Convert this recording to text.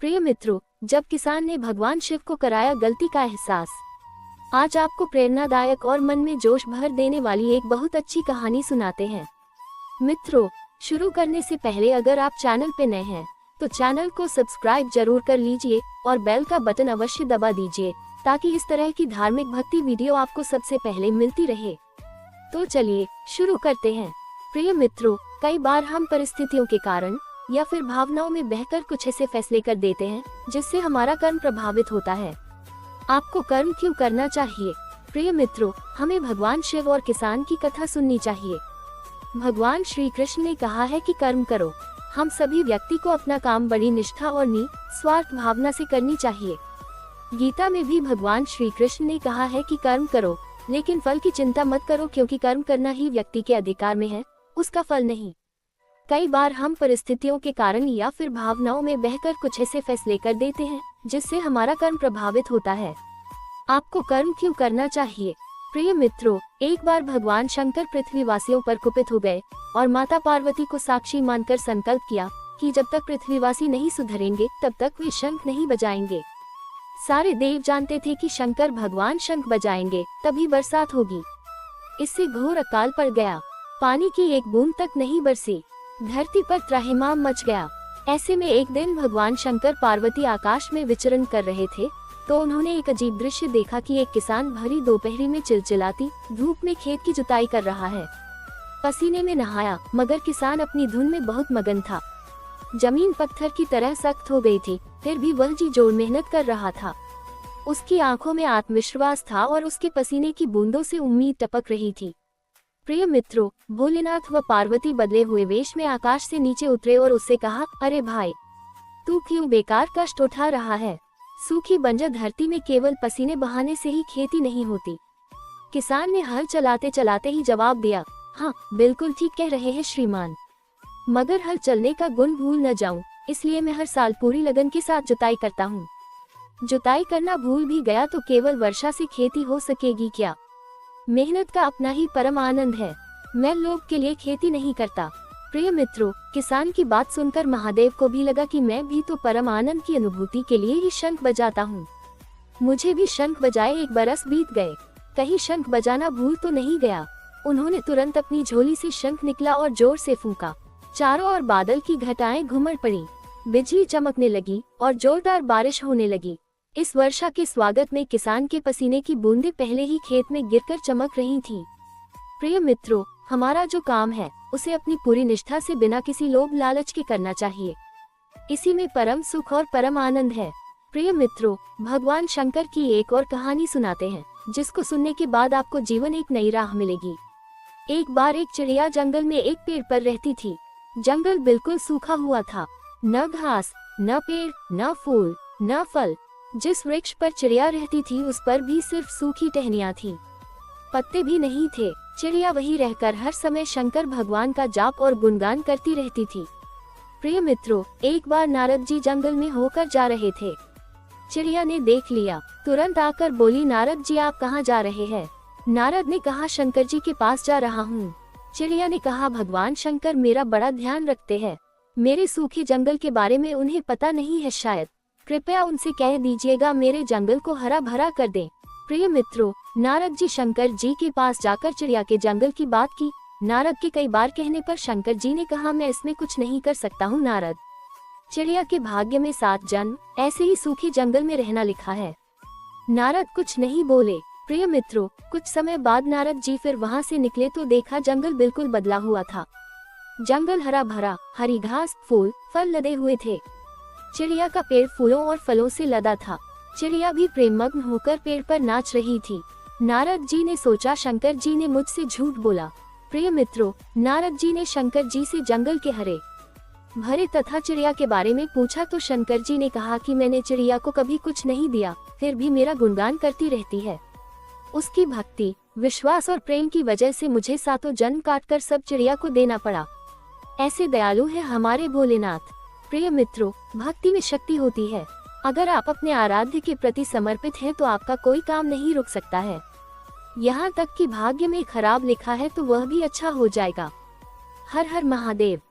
प्रिय मित्रों, जब किसान ने भगवान शिव को कराया गलती का एहसास। आज आपको प्रेरणादायक और मन में जोश भर देने वाली एक बहुत अच्छी कहानी सुनाते हैं। मित्रों, शुरू करने से पहले अगर आप चैनल पे नए हैं तो चैनल को सब्सक्राइब जरूर कर लीजिए और बेल का बटन अवश्य दबा दीजिए ताकि इस तरह की धार्मिक भक्ति वीडियो आपको सबसे पहले मिलती रहे। तो चलिए शुरू करते हैं। प्रिय मित्रों, कई बार हम परिस्थितियों के कारण या फिर भावनाओं में बहकर कुछ ऐसे फैसले कर देते हैं जिससे हमारा कर्म प्रभावित होता है। आपको कर्म क्यों करना चाहिए? प्रिय मित्रों, हमें भगवान शिव और किसान की कथा सुननी चाहिए। भगवान श्री कृष्ण ने कहा है कि कर्म करो। हम सभी व्यक्ति को अपना काम बड़ी निष्ठा और निस्वार्थ भावना से करनी चाहिए। गीता में भी भगवान श्री कृष्ण ने कहा है कि कर्म करो, लेकिन फल की चिंता मत करो, क्योंकि कर्म करना ही व्यक्ति के अधिकार में है, उसका फल नहीं। कई बार हम परिस्थितियों के कारण या फिर भावनाओं में बहकर कुछ ऐसे फैसले कर देते हैं जिससे हमारा कर्म प्रभावित होता है। आपको कर्म क्यों करना चाहिए? प्रिय मित्रों, एक बार भगवान शंकर पृथ्वीवासियों पर कुपित हो गए और माता पार्वती को साक्षी मानकर संकल्प किया कि जब तक पृथ्वीवासी नहीं सुधरेंगे तब तक वे शंख नहीं बजाएंगे। सारे देव जानते थे कि शंकर भगवान शंख बजाएंगे तभी बरसात होगी। इससे घोर अकाल पड़ गया। पानी की एक बूंद तक नहीं बरसी। धरती पर त्राहिमाम मच गया। ऐसे में एक दिन भगवान शंकर पार्वती आकाश में विचरण कर रहे थे तो उन्होंने एक अजीब दृश्य देखा कि एक किसान भरी दोपहरी में चिलचिलाती धूप में खेत की जुताई कर रहा है। पसीने में नहाया, मगर किसान अपनी धुन में बहुत मगन था। जमीन पत्थर की तरह सख्त हो गई थी, फिर भी वह जी जोड़ मेहनत कर रहा था। उसकी आंखों में आत्मविश्वास था और उसके पसीने की बूंदों से उम्मीद टपक रही थी। प्रिय मित्रों, भोलेनाथ व पार्वती बदले हुए वेश में आकाश से नीचे उतरे और उससे कहा, अरे भाई, तू क्यों बेकार कष्ट उठा रहा है? सूखी बंजर धरती में केवल पसीने बहाने से ही खेती नहीं होती। किसान ने हल चलाते चलाते ही जवाब दिया, हाँ बिल्कुल ठीक कह रहे हैं श्रीमान, मगर हल चलने का गुण भूल न जाऊं, इसलिए मैं हर साल पूरी लगन के साथ जुताई करता हूँ। जुताई करना भूल भी गया तो केवल वर्षा से खेती हो सकेगी क्या? मेहनत का अपना ही परम आनंद है। मैं लोभ के लिए खेती नहीं करता। प्रिय मित्रों, किसान की बात सुनकर महादेव को भी लगा कि मैं भी तो परम आनंद की अनुभूति के लिए ही शंख बजाता हूँ। मुझे भी शंख बजाए 1 बरस बीत गए, कहीं शंख बजाना भूल तो नहीं गया। उन्होंने तुरंत अपनी झोली से शंख निकला और जोर से फूंका। चारों ओर बादल की घटाएं घुमड़ पड़ी, बिजली चमकने लगी और जोरदार बारिश होने लगी। इस वर्षा के स्वागत में किसान के पसीने की बूंदें पहले ही खेत में गिरकर चमक रही थीं। प्रिय मित्रों, हमारा जो काम है उसे अपनी पूरी निष्ठा से बिना किसी लोभ लालच के करना चाहिए। इसी में परम सुख और परम आनंद है। प्रिय मित्रों, भगवान शंकर की एक और कहानी सुनाते हैं जिसको सुनने के बाद आपको जीवन एक नई राह मिलेगी। एक बार एक चिड़िया जंगल में एक पेड़ पर रहती थी। जंगल बिल्कुल सूखा हुआ था, न घास, न पेड़, न फूल, न फल। जिस वृक्ष पर चिड़िया रहती थी उस पर भी सिर्फ सूखी टहनियां थीं, पत्ते भी नहीं थे। चिड़िया वहीं रहकर हर समय शंकर भगवान का जाप और गुणगान करती रहती थी। प्रिय मित्रों, एक बार नारद जी जंगल में होकर जा रहे थे। चिड़िया ने देख लिया, तुरंत आकर बोली, नारद जी आप कहाँ जा रहे हैं? नारद ने कहा, शंकर जी के पास जा रहा हूँ। चिड़िया ने कहा, भगवान शंकर मेरा बड़ा ध्यान रखते हैं, मेरे सूखे जंगल के बारे में उन्हें पता नहीं है, शायद कृपया उनसे कह दीजिएगा मेरे जंगल को हरा भरा कर दें। प्रिय मित्रों, नारद जी शंकर जी के पास जाकर चिड़िया के जंगल की बात की। नारद के कई बार कहने पर शंकर जी ने कहा, मैं इसमें कुछ नहीं कर सकता हूँ नारद। चिड़िया के भाग्य में 7 जन्म ऐसे ही सूखे जंगल में रहना लिखा है। नारद कुछ नहीं बोले। प्रिय मित्रों, कुछ समय बाद नारद जी फिर वहाँ से निकले तो देखा जंगल बिल्कुल बदला हुआ था। जंगल हरा भरा, हरी घास, फूल, फल लदे हुए थे। चिड़िया का पेड़ फूलों और फलों से लदा था। चिड़िया भी प्रेममग्न होकर पेड़ पर नाच रही थी। नारद जी ने सोचा, शंकर जी ने मुझसे झूठ बोला। प्रिय मित्रों, नारद जी ने शंकर जी से जंगल के हरे भरे तथा चिड़िया के बारे में पूछा तो शंकर जी ने कहा कि मैंने चिड़िया को कभी कुछ नहीं दिया, फिर भी मेरा गुणगान करती रहती है। उसकी भक्ति, विश्वास और प्रेम की वजह से मुझे 7 जन्म काटकर सब चिड़िया को देना पड़ा। ऐसे दयालु है हमारे भोलेनाथ। प्रिय मित्रों, भक्ति में शक्ति होती है। अगर आप अपने आराध्य के प्रति समर्पित हैं तो आपका कोई काम नहीं रुक सकता है। यहाँ तक कि भाग्य में खराब लिखा है तो वह भी अच्छा हो जाएगा। हर हर महादेव।